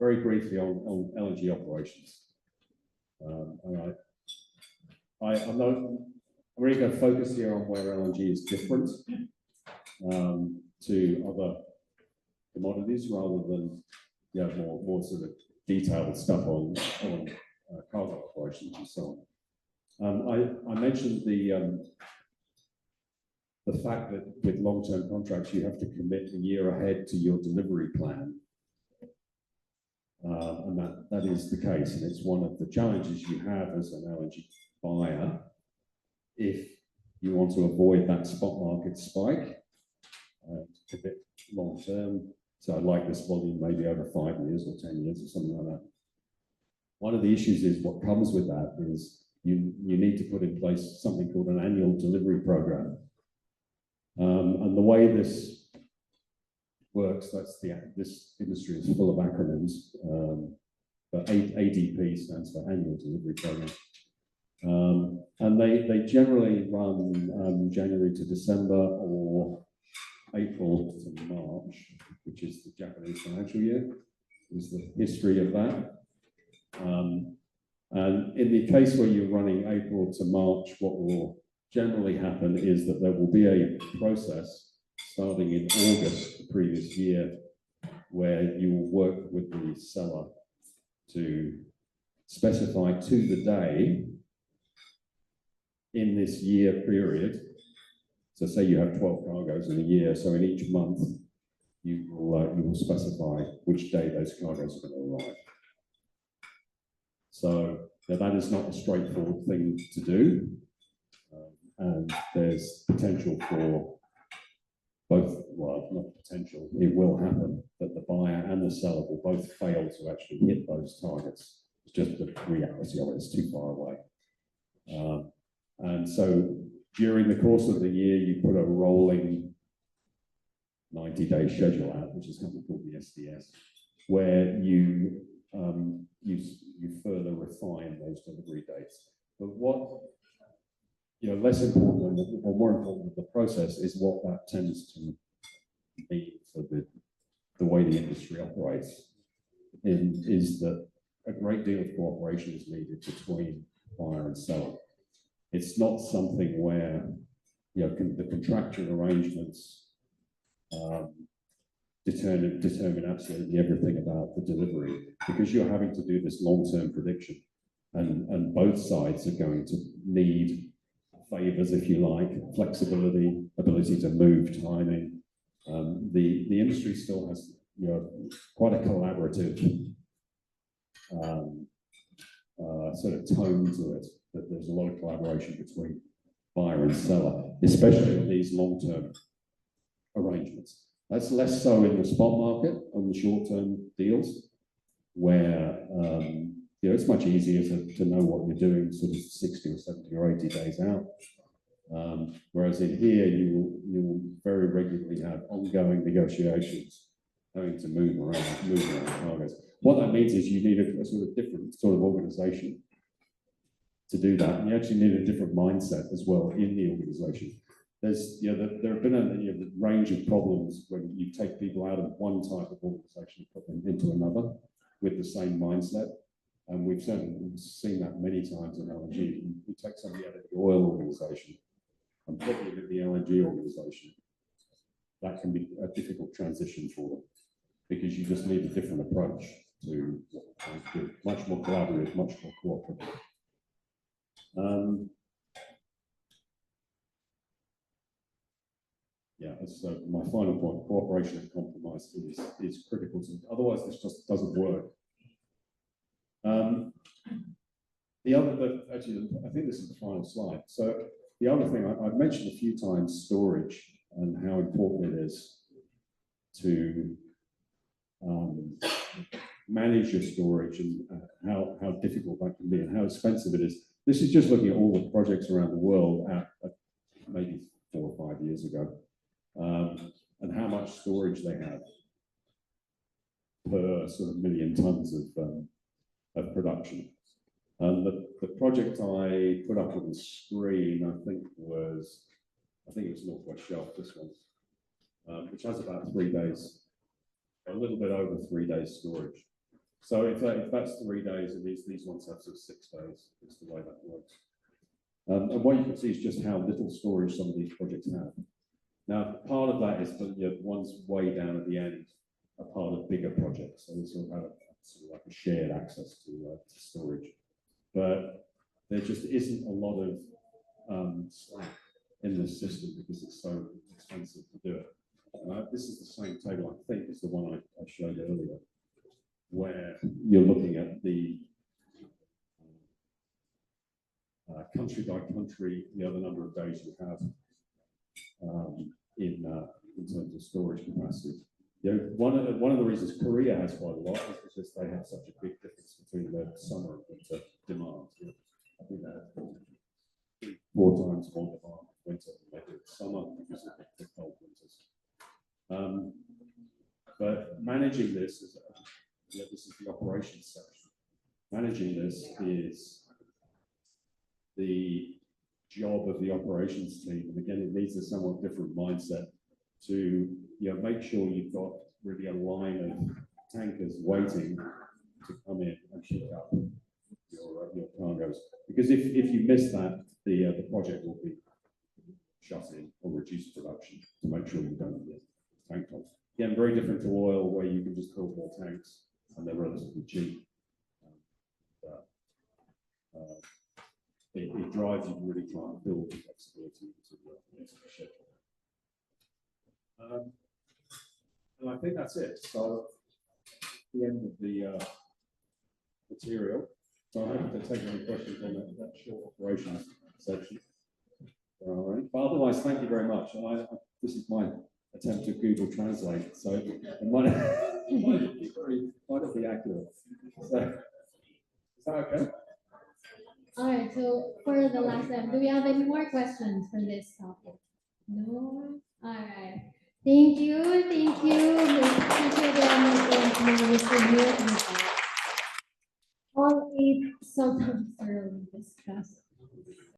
very briefly on LNG operations. And I'm really going to focus here on where LNG is different to other commodities, rather than more sort of detailed stuff on cargo operations and so on. I mentioned the fact that with long-term contracts you have to commit a year ahead to your delivery plan, and that is the case, and it's one of the challenges you have as an LNG buyer if you want to avoid that spot market spike. To commit long-term. So I'd like this volume maybe over 5 years or 10 years or something like that. One of the issues is what comes with that is you need to put in place something called an annual delivery program. And the way this works, this industry is full of acronyms, but ADP stands for Annual Delivery Program. And they generally run January to December or April to March, which is the Japanese financial year, is the history of that. And in the case where you're running April to March, what will generally happen is that there will be a process starting in August the previous year where you will work with the seller to specify to the day in this year period. So say you have 12 cargoes in a year, so in each month you will specify which day those cargoes are going to arrive. So that is not a straightforward thing to do, and there's potential for both, well, not potential, it will happen that the buyer and the seller will both fail to actually hit those targets. It's just the reality of it, it's too far away. And so during the course of the year, you put a rolling 90-day schedule out, which is something called the SDS, where you further refine those delivery dates. But what less important or more important than the process is what that tends to mean for the way the industry operates. Is that a great deal of cooperation is needed between buyer and seller. It's not something where the contractual arrangements determine absolutely everything about the delivery, because you're having to do this long-term prediction, and both sides are going to need favors, if you like, flexibility, ability to move timing. The industry still has quite a collaborative sort of tone to it. That there's a lot of collaboration between buyer and seller, especially in these long-term arrangements. That's less so in the spot market on the short-term deals, where it's much easier to know what you're doing sort of 60 or 70 or 80 days out. Whereas in here, you will very regularly have ongoing negotiations, having to move around cargoes. What that means is you need a sort of different sort of organization to do that, and you actually need a different mindset as well in the organization. There's, there have been a range of problems when you take people out of one type of organization and put them into another with the same mindset, and we've certainly seen that many times in LNG. You take somebody out of the oil organization and put them into the LNG organization. That can be a difficult transition for them, because you just need a different approach to much more collaborative, much more cooperative. So my final point: cooperation and compromise is critical. Otherwise, this just doesn't work. Actually, I think this is the final slide. So the other thing I've mentioned a few times: storage, and how important it is to manage your storage, and how difficult that can be, and how expensive it is. This is just looking at all the projects around the world at maybe 4 or 5 years ago, and how much storage they have per sort of million tons of production. The project I put up on the screen, I think it was Northwest Shelf, this one, which has about 3 days, a little bit over 3 days storage. So if that's 3 days, and these ones have sort of 6 days, is the way that works. And what you can see is just how little storage some of these projects have. Now, part of that is that the ones way down at the end are part of bigger projects, so they sort of have sort of like a shared access to storage. But there just isn't a lot of slack in this system because it's so expensive to do it. This is the same table, I think, as the one I showed earlier, where you're looking at the country by country, the number of days you have in terms of storage capacity. One of the reasons Korea has quite a lot is because they have such a big difference between their summer and winter demand. I think they have 4 times more demand in winter than they do in summer because of the cold winters. But managing this is this is the operations section. Managing this is the job of the operations team, and again, it needs a somewhat different mindset to make sure you've got really a line of tankers waiting to come in and pick up your cargoes. Because if you miss that, the project will be shut in or reduce production to make sure you don't get tank tops. Again, very different to oil, where you can just build more tanks and they're relatively cheap. It drives you to really try and build the flexibility into the schedule. And I think that's it. So, the end of the material. So I'm happy to take any questions on that short operations section. All right. But otherwise, thank you very much. And this is my attempt to Google Translate, so it might not be accurate. So, is that okay? All right, so for the last time, do we have any more questions for this topic? No? All right. Thank you. Thank you, Mr. Neil. All 8 sometimes thoroughly discussed.